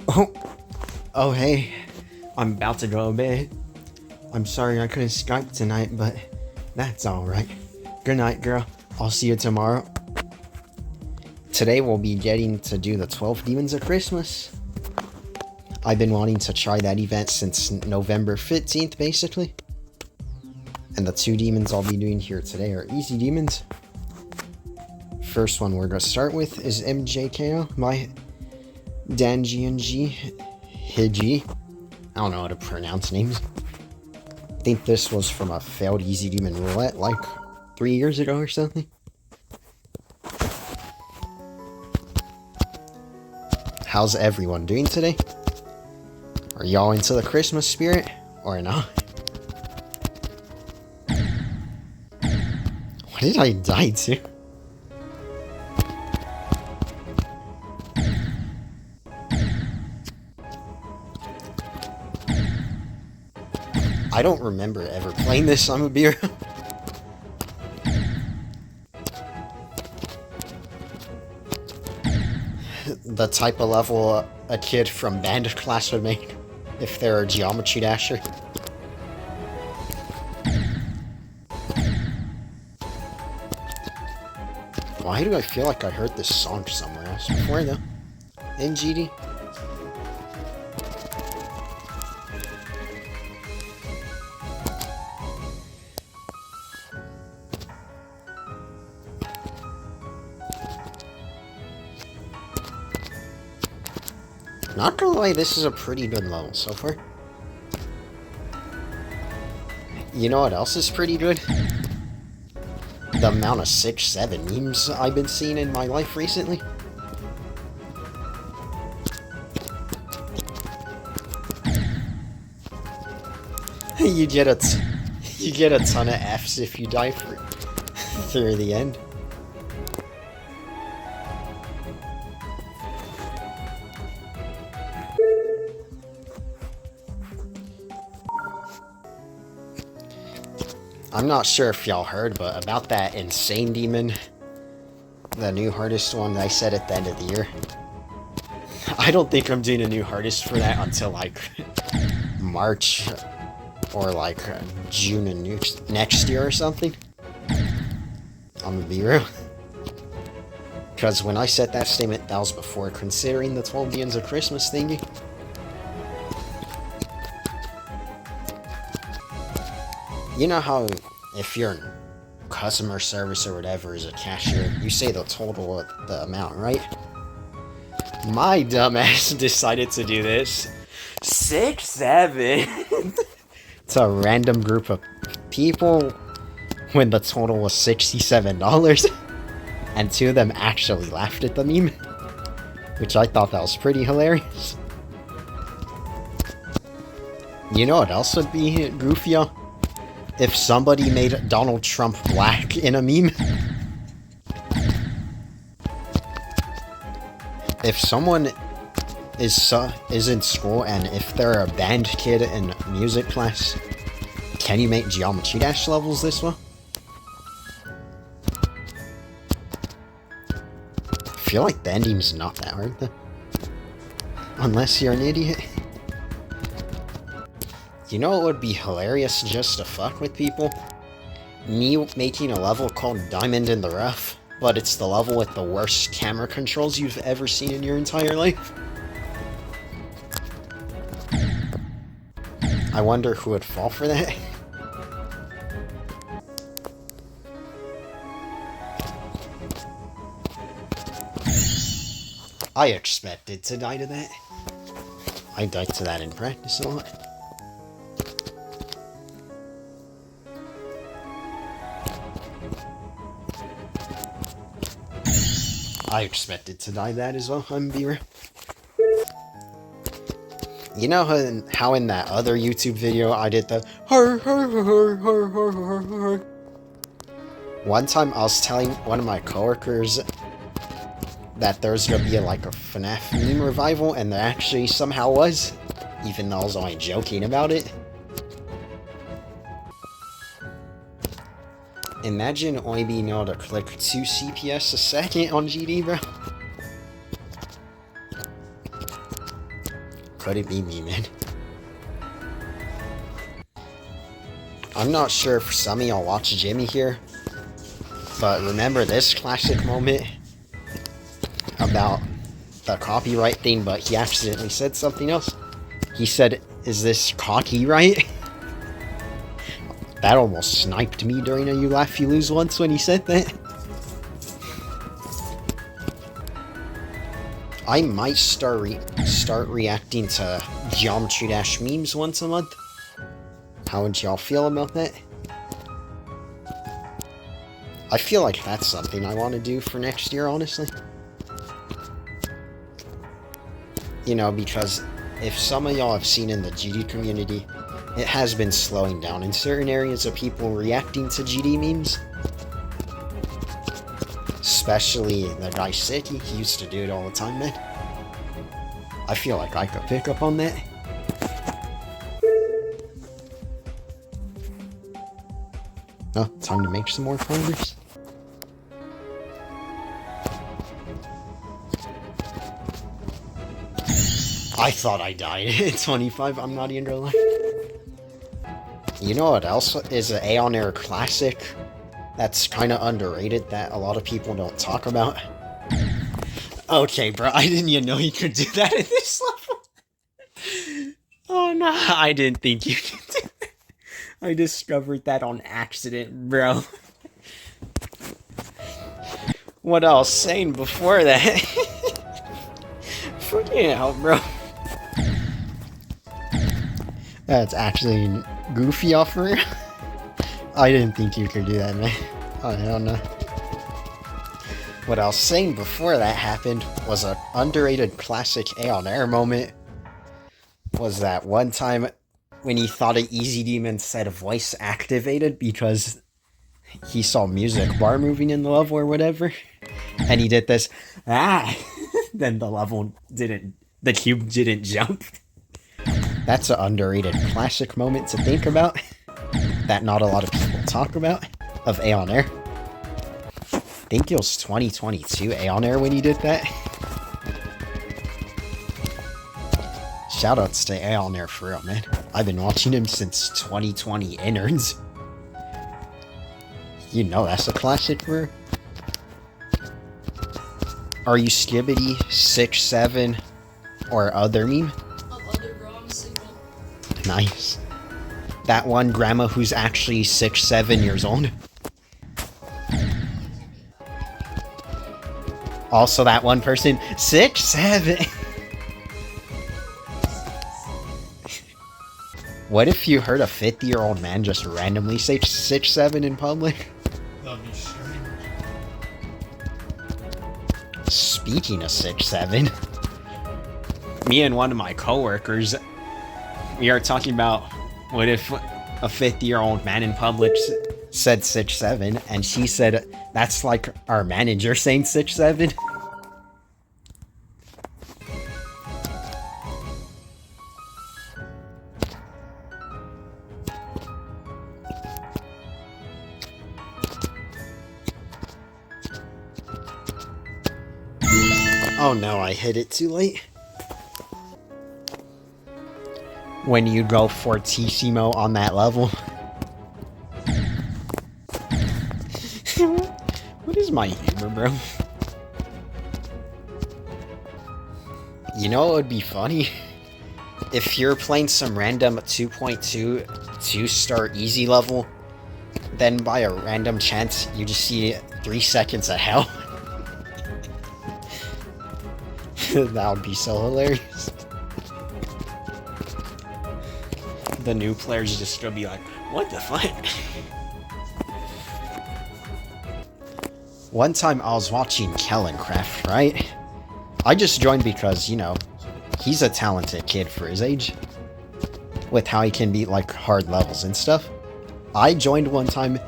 Oh hey, I'm about to go to bed. I'm sorry I couldn't Skype tonight, but that's alright. Good night, girl. I'll see you tomorrow. Today we'll be getting to do the 12 Demons of Christmas. I've been wanting to try that event since November 15th, basically. And the 2 demons I'll be doing here today are easy demons. First one we're going to start with is Mjko, my Dangnghigd. I don't know how to pronounce names. I think this was from a failed easy demon roulette like 3 years ago or something. How's everyone doing today? Are y'all into the Christmas spirit or not? What did I die to? I don't remember ever playing this on a beer. The type of level a kid from band class would make if they're a geometry dasher. Why do I feel like I heard this song somewhere else before though? NGD? Not gonna lie, this is a pretty good level so far. You know what else is pretty good? The amount of 6-7 memes I've been seeing in my life recently. you get a ton of Fs if you die through the end. I'm not sure if y'all heard, but about that insane demon, the new hardest one that I said at the end of the year. I don't think I'm doing a new hardest for that until like March or like June of next year or something. I'm gonna be real. Because when I said that statement, that was before considering the 12 Demons of Christmas thingy. You know how if you're in customer service or whatever as a cashier, you say the total of the amount, right? My dumbass decided to do this. 6-7 to a random group of people when the total was $67. And 2 of them actually laughed at the meme, which I thought that was pretty hilarious. You know what else would be goofy? If somebody made Donald Trump black in a meme. If someone is in school and if they're a band kid in music class, can you make geometry dash levels this way? I feel like bending's not that hard though. Unless you're an idiot. You know what would be hilarious just to fuck with people? Me making a level called Diamond in the Rough, but it's the level with the worst camera controls you've ever seen in your entire life. I wonder who would fall for that. I expected to die to that. I died to that in practice a lot. I expected to die that as well, I'm be real. You know how in that other YouTube video I did the One time I was telling one of my coworkers that there's gonna be like a FNAF meme revival, and there actually somehow was, even though I was only joking about it. Imagine only being able to click 2 CPS a second on GD, bro. could it be me, man? I'm not sure if some of y'all watch Jimmy here, but remember this classic moment about the copyright thing, but he accidentally said something else. He said, "Is this copyright?" That almost sniped me during a You Laugh You Lose once when he said that. I might start reacting to Geometry Dash memes once a month. How would y'all feel about that? I feel like that's something I want to do for next year, honestly. You know, because if some of y'all have seen in the GD community, it has been slowing down in certain areas of people reacting to GD memes. Especially the guy Sicky, he used to do it all the time, man. I feel like I could pick up on that. Oh, time to make some more progress. I thought I died at 25, I'm not even gonna lie. You know what else is an Aeon Air classic that's kind of underrated that a lot of people don't talk about? Okay, bro, I didn't even know you could do that at this level. Oh no, I didn't think you could do that. I discovered that on accident, bro. What I was saying before that. Freaking hell, bro. That's actually goofy offer. I didn't think you could do that, man. Oh, hell no. What I was saying before that happened was an underrated classic Aeon Air moment. Was that one time when he thought an Easy Demon said voice activated because he saw music bar moving in the level or whatever. And he did this, then the cube didn't jump. That's an underrated classic moment to think about that not a lot of people talk about of Aeon Air. I think it was 2022 Aeon Air when he did that. Shoutouts to Aeon Air for real, man. I've been watching him since 2020 innards. You know that's a classic, bro. Are you Skibbity 6'7" or other meme? Other, bro, I'm single. Nice. That one grandma who's actually 6'7" years old. Also that one person, 6'7". What if you heard a 50-year-old man just randomly say 6'7" in public? That'd be strange. Speaking of 6'7", me and one of my coworkers, we are talking about what if a 50-year-old man in public said 6'7", and she said that's like our manager saying 6'7". Oh no, I hit it too late. When you go fortissimo on that level. What is my humor, bro? You know what would be funny? If you're playing some random 2.2 2-star easy level, then by a random chance you just see 3 seconds of hell. That would be so hilarious. The new players just gonna be like, what the fuck? One time I was watching Kellencraft, right? I just joined because, you know, he's a talented kid for his age. With how he can beat, like, hard levels and stuff. I joined one time,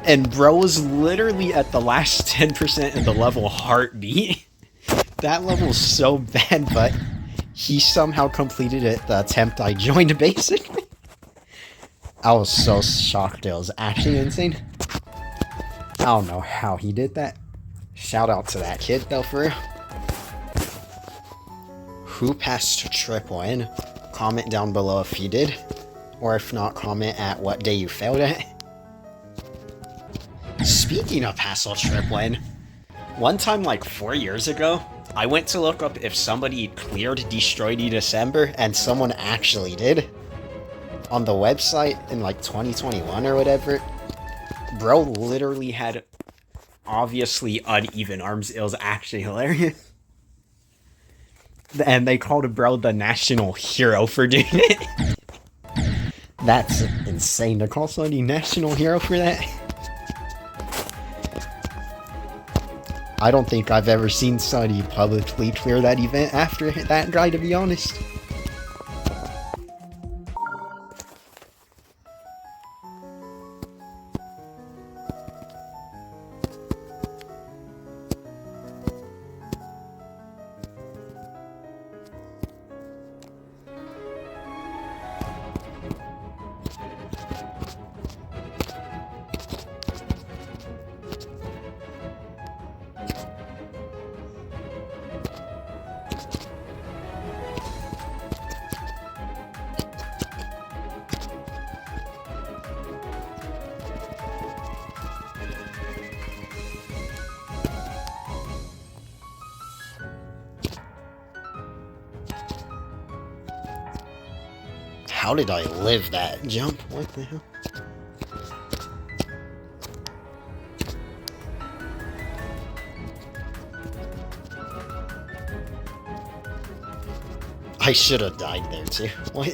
and bro was literally at the last 10% of the level heartbeat. That level's so bad, but he somehow completed it the attempt I joined, basically. I was so shocked. It was actually insane. I don't know how he did that. Shout out to that kid, though, for real. who passed triple N? Comment down below if you did. Or if not, comment at what day you failed at. Speaking of passed triple N, one time like 4 years ago, I went to look up if somebody cleared Destroyed December, and someone actually did. On the website in like 2021 or whatever. Bro literally had obviously uneven arms. It was actually hilarious. And they called bro the national hero for doing it. That's insane to call somebody national hero for that. I don't think I've ever seen somebody publicly clear that event after that guy, to be honest. How did I live that jump? What the hell? I should have died there too. What?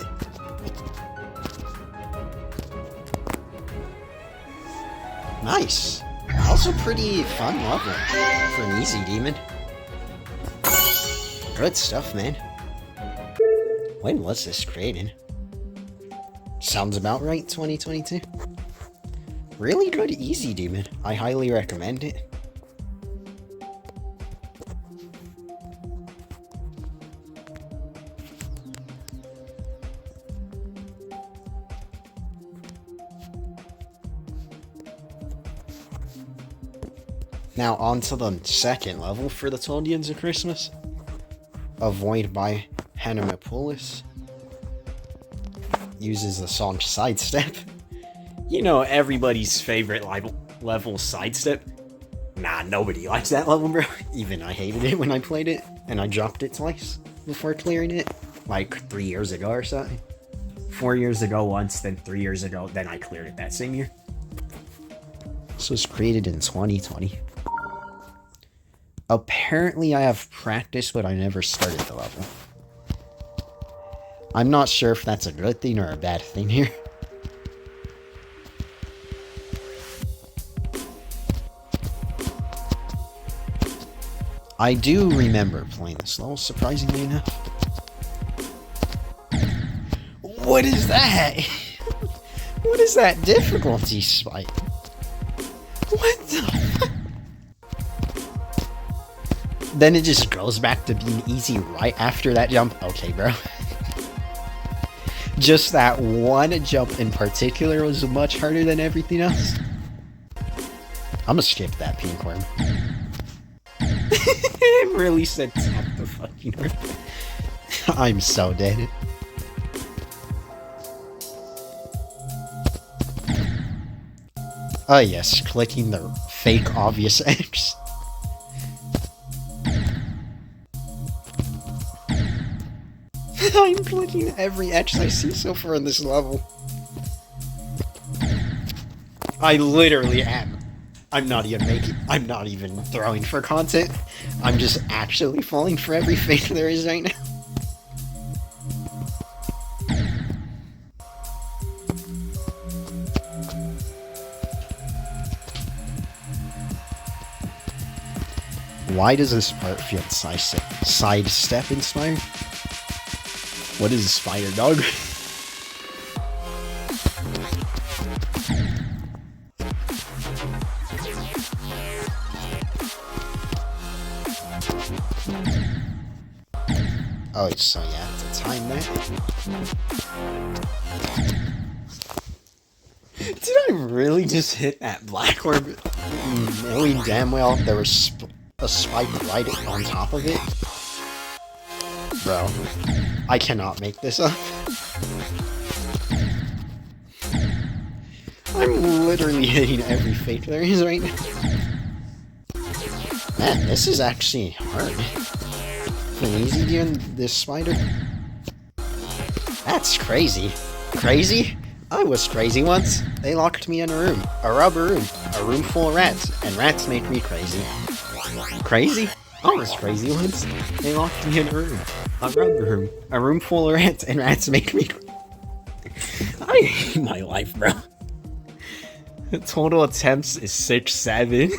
Nice. Also pretty fun level for an easy demon. Good stuff, man. When was this created? Sounds about right, 2022. Really good easy demon. I highly recommend it. Now on to the second level for the Toldians of Christmas. Avoid by Haminopulus. Uses the song Sidestep. You know, everybody's favorite level Sidestep. Nah, nobody likes that level, bro. Even I hated it when I played it, and I dropped it twice before clearing it. Like 3 years ago or something. 4 years ago once, then 3 years ago, then I cleared it that same year. This was created in 2020. Apparently I have practice, but I never started the level. I'm not sure if that's a good thing or a bad thing here. I do remember playing this level, surprisingly enough. What is that? What is that difficulty spike? What the? Then it just goes back to being easy right after that jump. Okay, bro. Just that one jump in particular was much harder than everything else. I'm gonna skip that pink worm. It really said tap the fucking worm. I'm so dead. Oh yes, clicking the fake obvious X. I'm clicking every X I see so far in this level. I literally am. I'm not even throwing for content. I'm just actually falling for every fake there is right now. Why does this part feel sidestep inspired? What is a spider dog? Oh, so you have to time that. Did I really just hit that black orb? Knowing damn well there was a spike right on top of it. Bro, I cannot make this up. I'm literally hitting every fate there is right now. Man, this is actually hard. An easy doing this spider? That's crazy. Crazy? I was crazy once. They locked me in a rubber room, a room full of rats, and rats make me crazy. Crazy? I was crazy once. They locked me in a rubber room, a room full of rats, and rats make me I hate my life, bro. The total attempts is 6-7.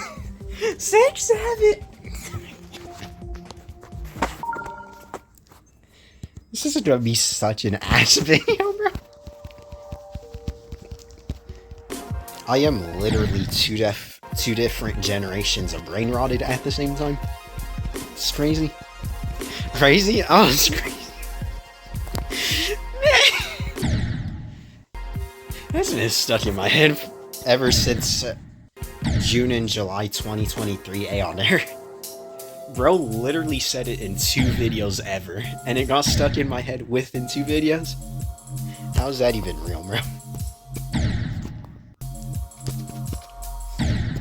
6-7! This is gonna be such an ass video, bro. I am literally two different generations of brain rotted at the same time. It's crazy. Crazy? Oh, it's crazy. That's been stuck in my head ever since June and July 2023 on air. Bro literally said it in 2 videos ever, and it got stuck in my head within 2 videos. How's that even real, bro?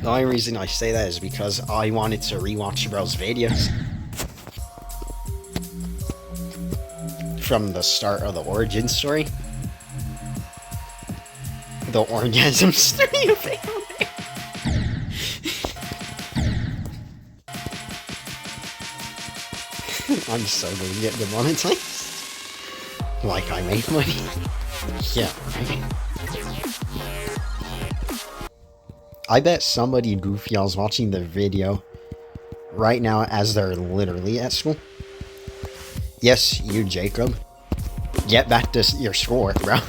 The only reason I say that is because I wanted to rewatch bro's videos. From the start of the origin story. The orgasm story of it. I'm so gonna get demonetized. Like I make money. Yeah, right? I bet somebody goofy is watching the video right now as they're literally at school. Yes, you, Jacob. Get back to your schoolwork, bro.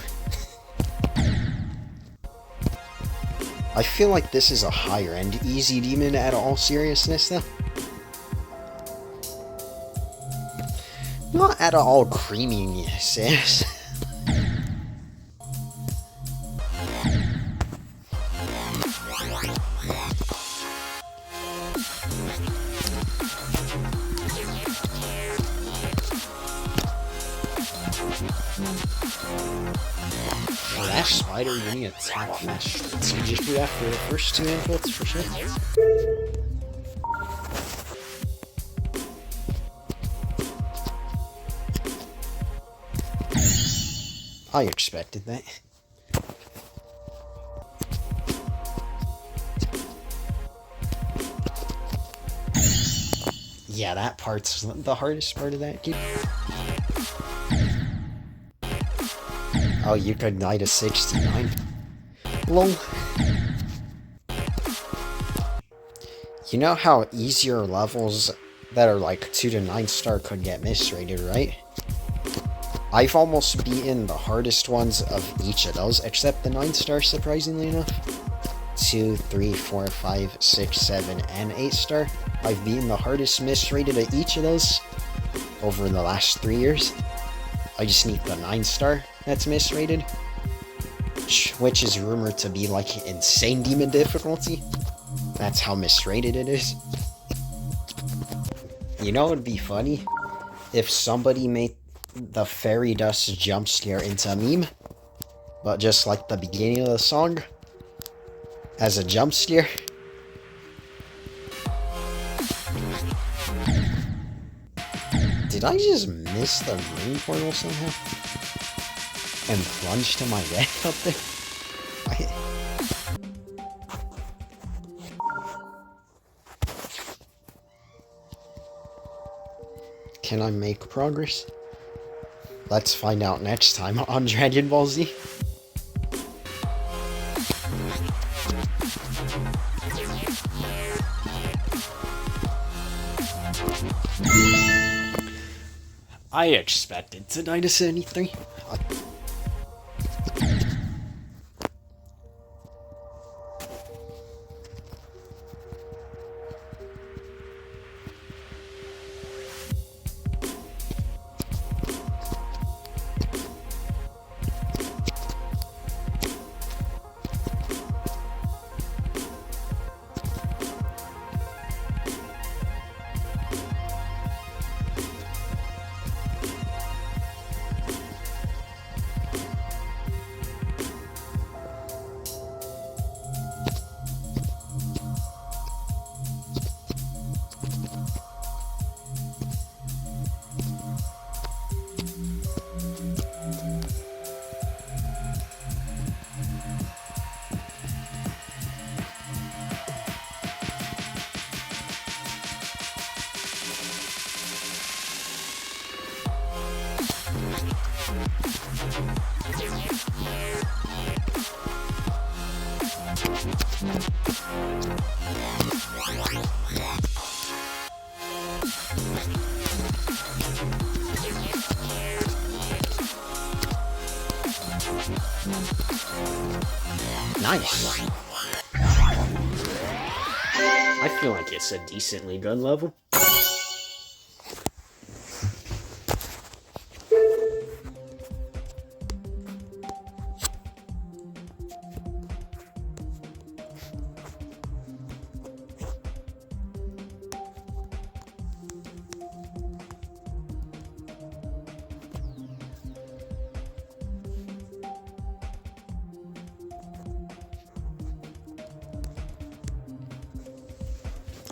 I feel like this is a higher end easy demon at all seriousness, though. Not at all creaminess, yes. For that spider, you need to attack fast. So you just do that for the first 2 inputs for sure. I expected that. Yeah, that part's the hardest part of that game. Oh, you could die to 69. Lol. You know how easier levels that are like 2 to 9 star could get misrated, right? I've almost beaten the hardest ones of each of those, except the 9 star, surprisingly enough. 2, 3, 4, 5, 6, 7, and 8 star. I've beaten the hardest misrated of each of those over the last 3 years. I just need the 9 star that's misrated, which is rumored to be like insane demon difficulty. That's how misrated it is. You know, it'd be funny if somebody made the fairy dust jump scare into a meme, but just like the beginning of the song as a jump scare. Did I just miss the green portal somehow? And plunge to my death up there? Can I make progress? Let's find out next time on Dragon Ball Z. I expected to die to 73. Nice. I feel like it's a decently good level.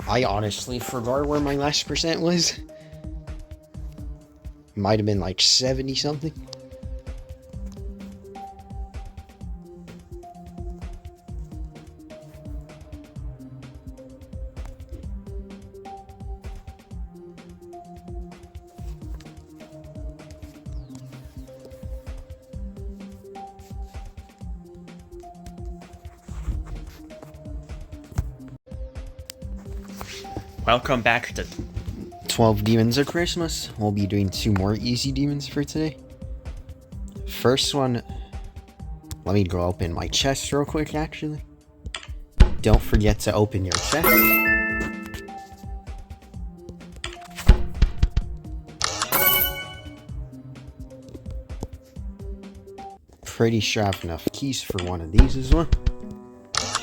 I honestly forgot where my last percent was. Might have been like 70 something. Welcome back to 12 Demons of Christmas. We'll be doing 2 more easy demons for today. First one, let me go open my chest real quick actually. Don't forget to open your chest. Pretty sure I have enough keys for one of these as well.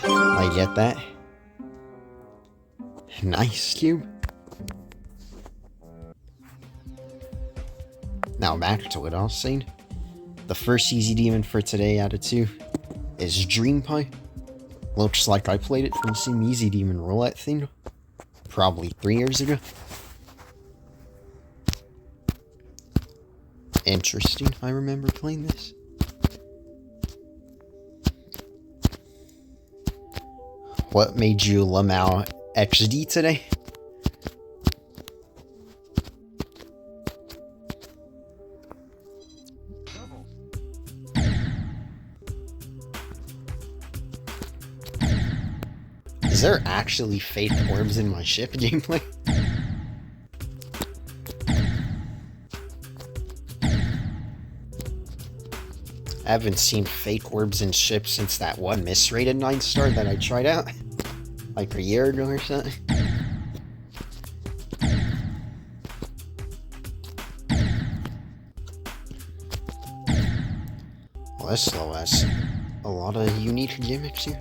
I get that. Nice cube. Now back to what I was saying. The first easy demon for today out of 2 is Dream Pie. Looks like I played it from the same easy demon roulette thing probably 3 years ago. Interesting, I remember playing this. What made you Lamau XD today? Is there actually fake orbs in my ship gameplay? I haven't seen fake orbs in ships since that one misrated 9-star that I tried out like a year ago or something. Well, this slow has a lot of unique gimmicks here.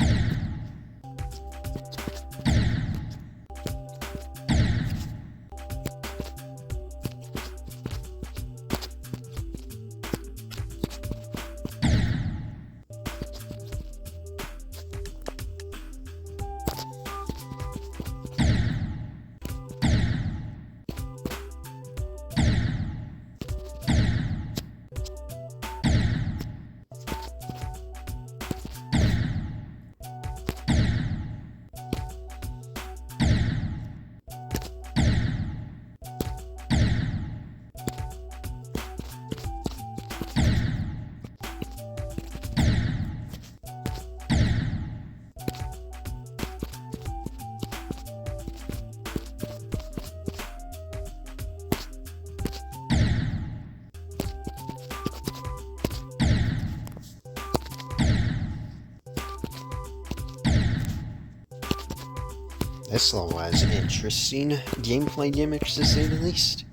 This level has interesting gameplay gimmicks to say the least.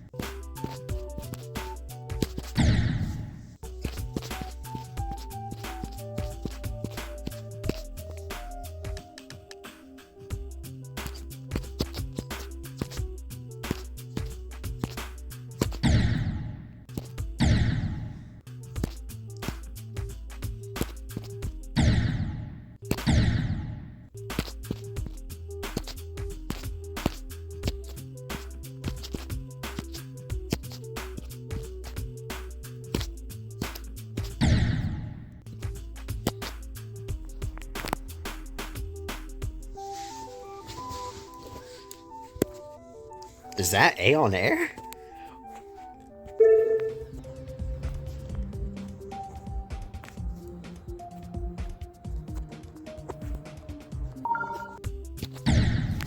Is that A on air?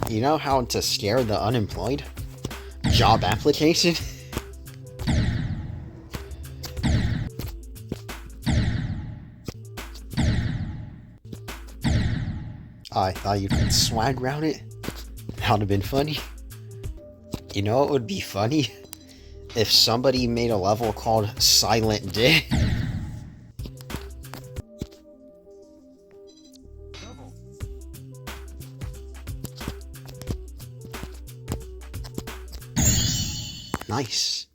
You know how to scare the unemployed? Job application? I thought you could swag round it. That would have been funny. You know what would be funny? If somebody made a level called Silent D. Nice.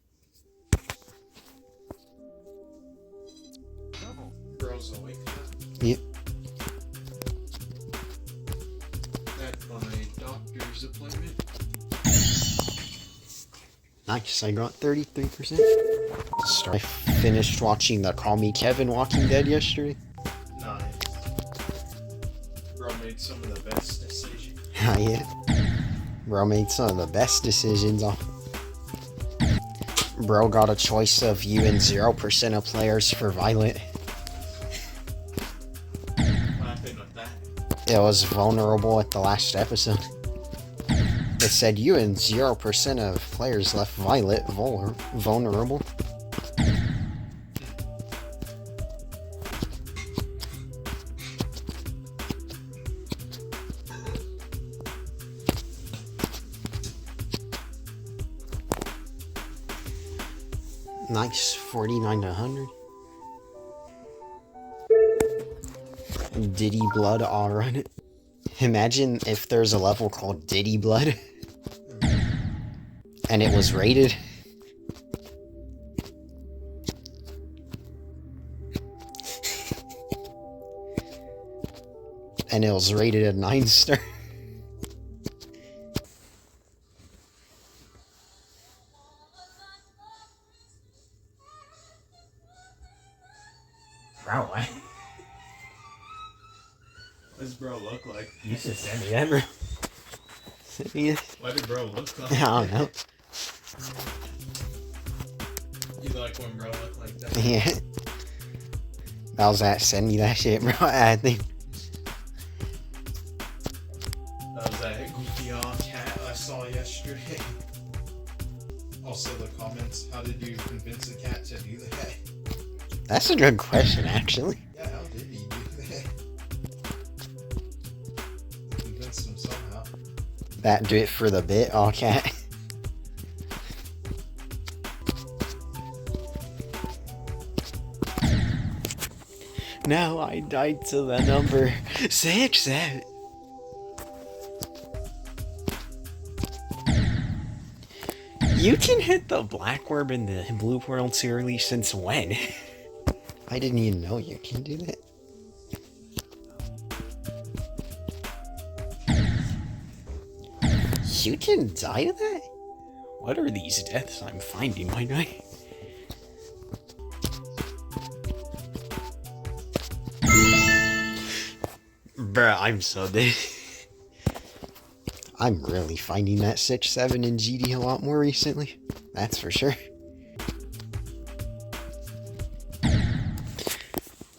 Bro's awake. Yep. At my doctor's appointment. Nice, I got 33%. I finished watching the Call Me Kevin Walking Dead yesterday. Nice. Bro made some of the best decisions. Yeah. Bro made some of the best decisions on. Bro got a choice of you and 0% of players for Violet. What happened with that? It was vulnerable at the last episode. It said you and 0% of players left Violet vulnerable. Nice, 49 to 100. Diddy Blood, alright. Imagine if there's a level called Diddy Blood. And it was rated. And it was rated a 9-star. Bro, what? What does bro look like? You should send me that, bro. Yeah. What did bro look like? I don't know. You like when bro looked like that? Yeah. That was that. Send me that shit, bro. I think. That was that goofy cat I saw yesterday. Also the comments, how did you convince the cat to do that? That's a good question, actually. Yeah, how did he do that? Convinced him somehow. That do it for the bit, all cat. Now I died to the number 6. You can hit the black orb in the blue portal too early since when? I didn't even know you can do that. You can die to that? What are these deaths I'm finding, my guy? Bruh, I'm so dead. I'm really finding that 6-7 in GD a lot more recently. That's for sure.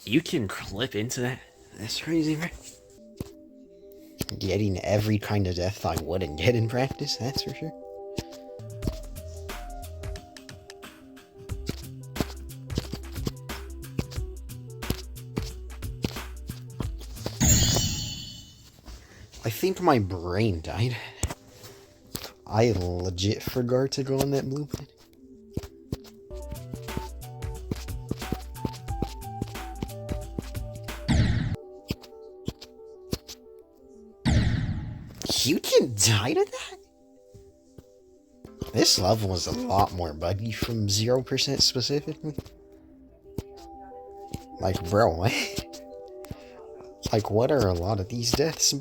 You can clip into that? That's crazy, bro. Getting every kind of death I wouldn't get in practice, that's for sure. I think my brain died. I legit forgot to go on that blueprint. You can die to that? This level is a lot more buggy from 0% specifically. Like, bro, what? Like, what are a lot of these deaths?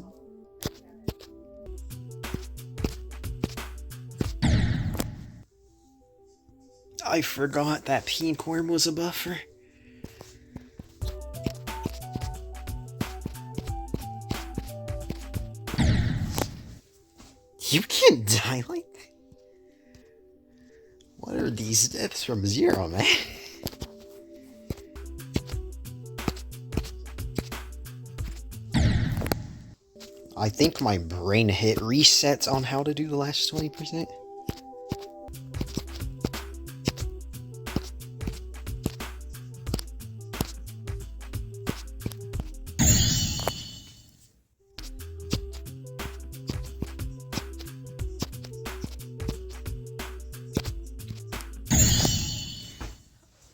I forgot that pink worm was a buffer. You can die like that? What are these deaths from 0, man? I think my brain hit resets on how to do the last 20%.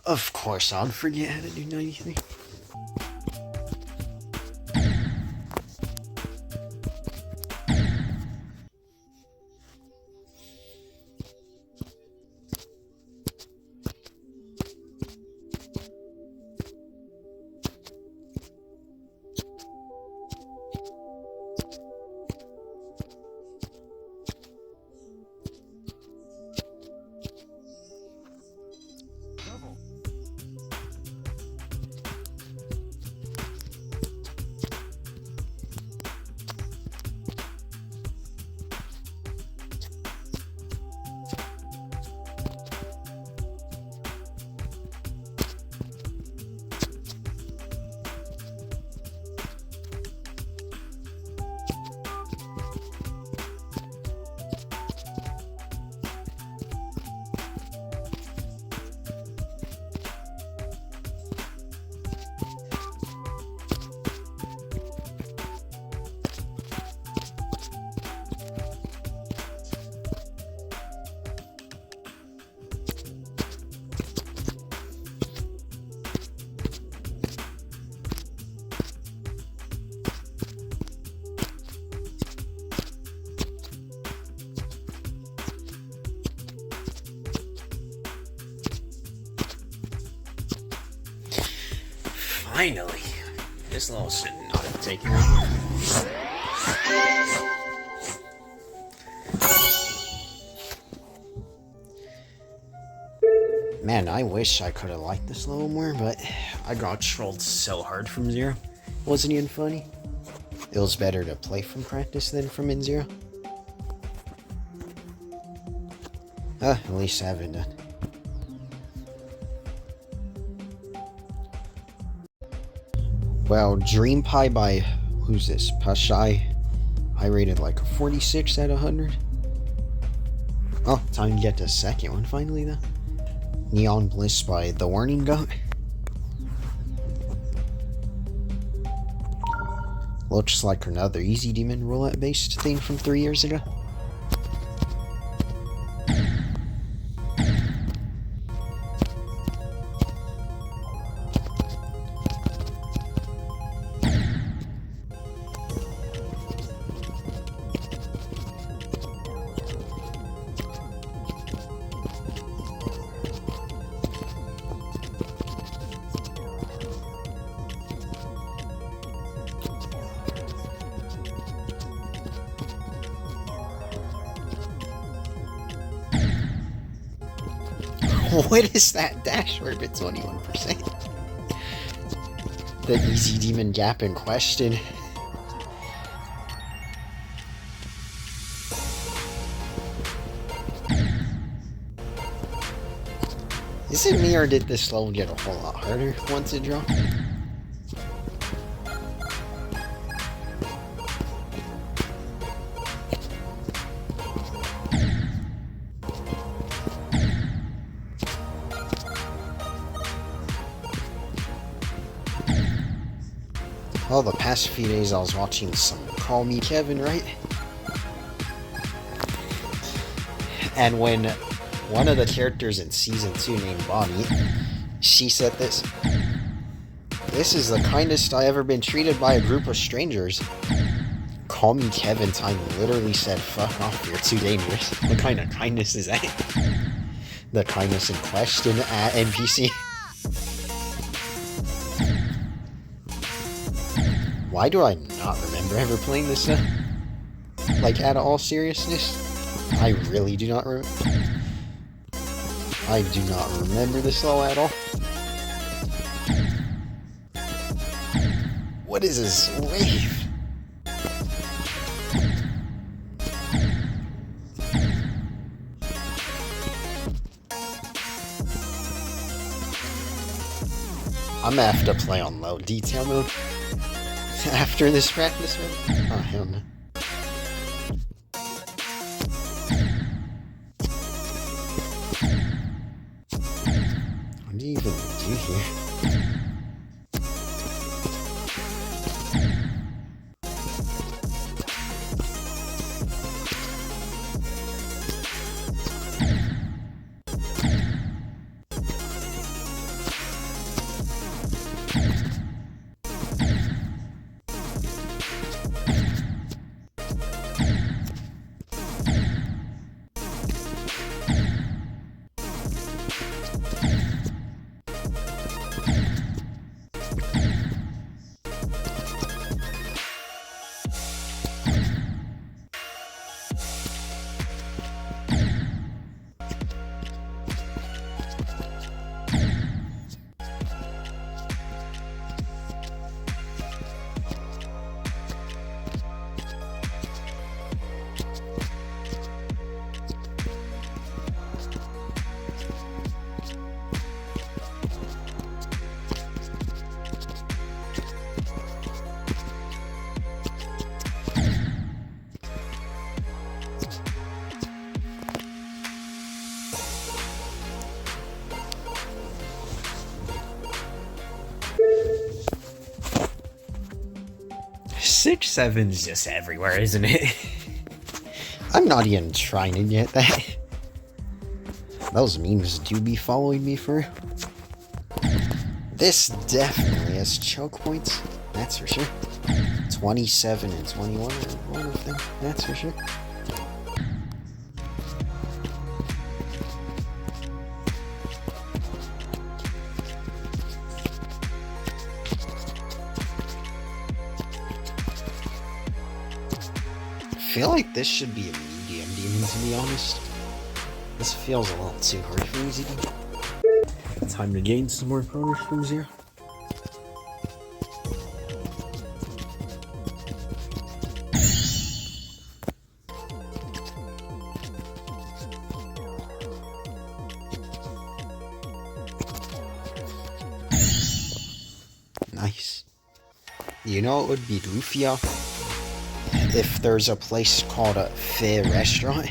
Of course, I'll forget how to do 93. Finally! This level should not have taken long. Man, I wish I could have liked this level more, but I got trolled so hard from zero. Wasn't even funny. It was better to play from practice than from in zero. At least I haven't done. Well, Dream Pie by, who's this, Pashai, I rated like a 46 out of 100. Oh, time to get to the second one finally though. Neon Bliss by the WarningGoat. Looks like another Easy Demon roulette based thing from 3 years ago. What is that dash orbit at 21%? The Easy Demon gap in question. Is it me or did this level get a whole lot harder once it dropped? Oh, the past few days I was watching some Call Me Kevin, right? And when one of the characters in Season 2 named Bonnie, she said this. This is the kindest I ever been treated by a group of strangers. Call Me Kevin time literally said, fuck off, you're too dangerous. What kind of kindness is that? The kindness in question at NPC. Why do I not remember ever playing this though? Like, at all seriousness? I really do not remember. I do not remember this level at all. What is this wave? I'm gonna have to play on low detail mode after this practice mode. Oh, hell no. What do you even do here? Six, seven's just everywhere, isn't it? I'm not even trying to get that. Those memes do be following me for. This definitely has choke points, that's for sure. 27 and 21 are one of them, that's for sure. I feel like this should be a medium demon, to be honest. This feels a little too hard for easy demon. Time to gain some more progress from zero. Nice. You know it would be Rufia if there's a place called a Fair Restaurant.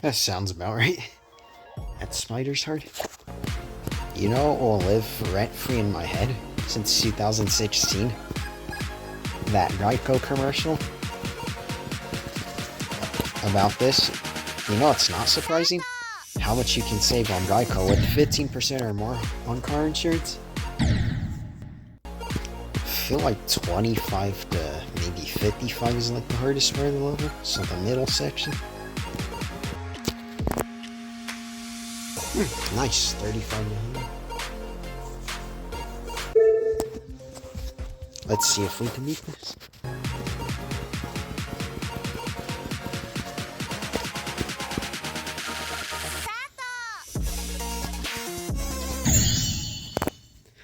That sounds about right. That spider's hard. You know what will live rent-free in my head since 2016? That Mjko commercial about this. You know it's not surprising? How much you can save on Mjko with 15% or more on car insurance? I feel like 25 to maybe 55 is like the hardest part of the level, so the middle section. Nice, 35 million. Let's see if we can beat this.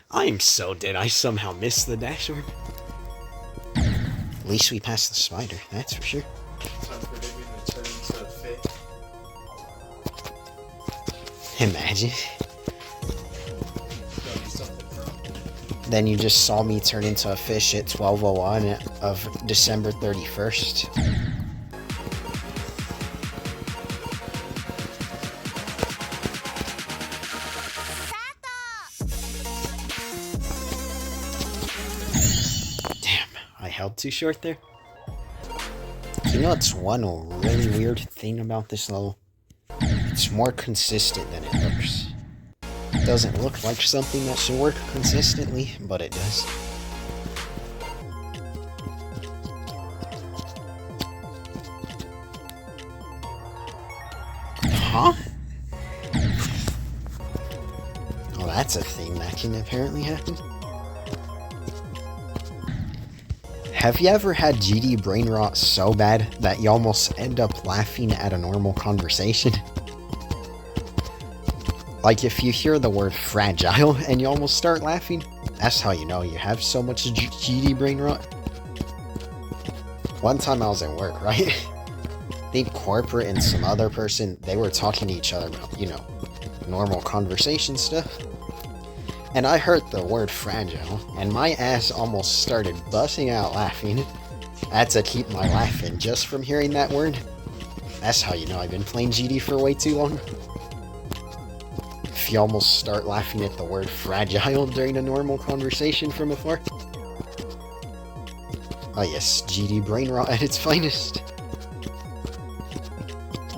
I'm so dead, I somehow missed the dash orb. At least we passed the spider, that's for sure. So I'm predicting the turn to fake. Imagine. Then you just saw me turn into a fish at 12:01 of December 31st. Damn, I held too short there. You know what's one really weird thing about this level? It's more consistent than it looks. It doesn't look like something that should work consistently, but it does. Huh? Oh, that's a thing that can apparently happen. Have you ever had GD brain rot so bad that you almost end up laughing at a normal conversation? Like if you hear the word fragile and you almost start laughing, that's how you know you have so much GD brain rot. One time I was at work, right? I think corporate and some other person, they were talking to each other about, you know, normal conversation stuff. And I heard the word fragile, and my ass almost started busting out laughing. That's a keep my laughing just from hearing that word. That's how you know I've been playing GD for way too long. If you almost start laughing at the word fragile during a normal conversation from afar. Oh yes, GD brain rot at its finest.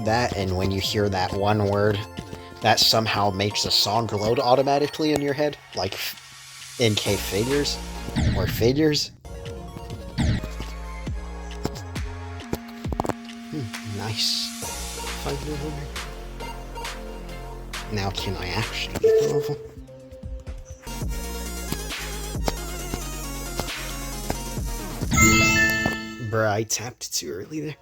That, and when you hear that one word that somehow makes a song load automatically in your head, like NK figures, or figures. Nice. 500. Now can I actually get the level? Bruh, I tapped too early there.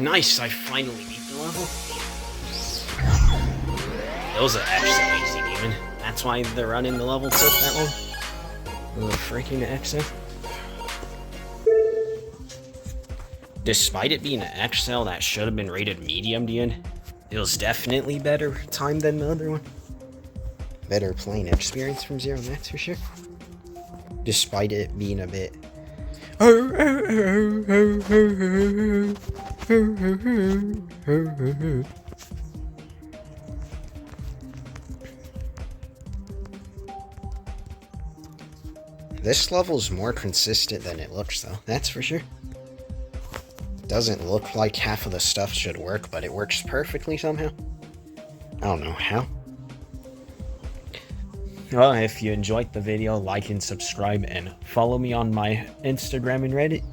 Nice, I finally beat the level. It was an actually easy demon. That's why the run in the level took that long. The freaking XL. Despite it being an XL that should have been rated medium, Dian, it was definitely better time than the other one. Better playing experience from Zero, that's for sure. Despite it being a bit... This level's more consistent than it looks, though, that's for sure. Doesn't look like half of the stuff should work, but it works perfectly somehow. I don't know how. Well, if you enjoyed the video, like and subscribe, and follow me on my Instagram and Reddit.